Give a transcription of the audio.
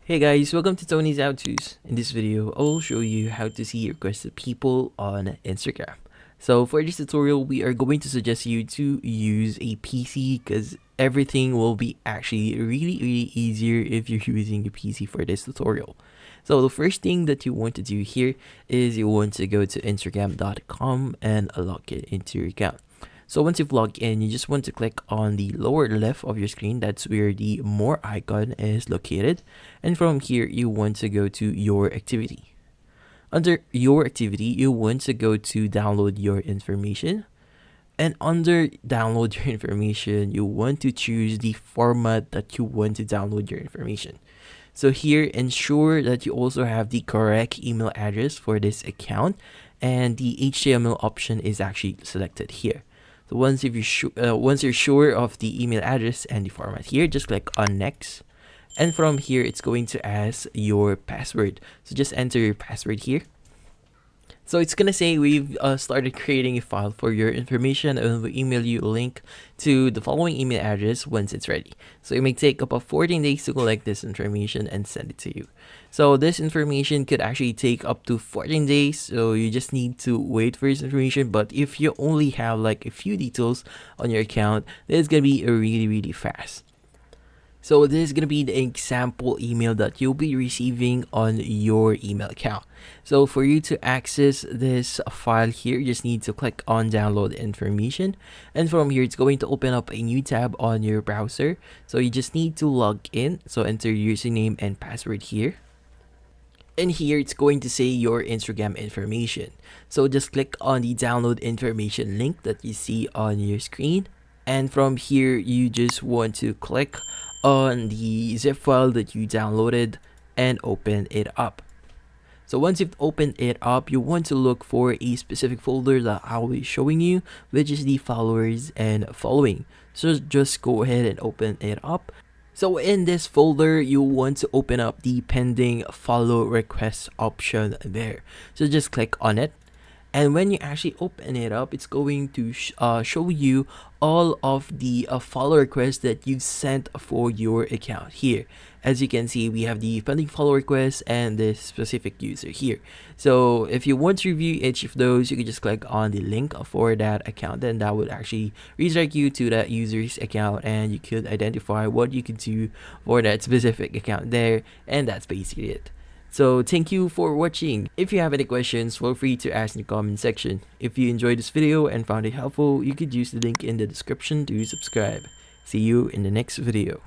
Hey guys, welcome to Tony's How To's. In this video, I'll show you how to see requested people on Instagram. So for this tutorial, we are going to suggest you to use a PC because everything will be actually really easier if you're using a PC for this tutorial. So the first thing that you want to do here is you want to go to instagram.com and log it into your account. So once you've logged in, you just want to click on the lower left of your screen. That's where the more icon is located. And from here, you want to go to your activity. Under your activity, you want to go to download your information. And under download your information, you want to choose the format that you want to download your information. So here, ensure that you also have the correct email address for this account. And the HTML option is actually selected here. So once you're sure of the email address and the format here, just click on next. And from here, it's going to ask your password. So just enter your password here. So it's gonna say we've started creating a file for your information, and we'll email you a link to the following email address once it's ready. So it may take about 14 days to collect this information and send it to you. So this information could actually take up to 14 days. So you just need to wait for this information. But if you only have like a few details on your account, this is gonna be really fast. So this is going to be the example email that you'll be receiving on your email account. So for you to access this file here, you just need to click on download information. And from here, it's going to open up a new tab on your browser. So you just need to log in. So enter your username and password here. And here, it's going to say your Instagram information. So just click on the download information link that you see on your screen. And from here, you just want to click on the zip file that you downloaded and open it up. So once you've opened it up, you want to look for a specific folder that I'll be showing you, which is the followers and following. So just go ahead and open it up. So in this folder, you want to open up the pending follow request option there. So just click on it. And when you actually open it up, it's going to show you all of the follow requests that you've sent for your account here. As you can see, we have the pending follow request and this specific user here. So if you want to review each of those, you can just click on the link for that account, and that would actually redirect you to that user's account, and you could identify what you could do for that specific account there. And that's basically it. So thank you for watching. If you have any questions, feel free to ask in the comment section. If you enjoyed this video and found it helpful, you could use the link in the description to subscribe. See you in the next video.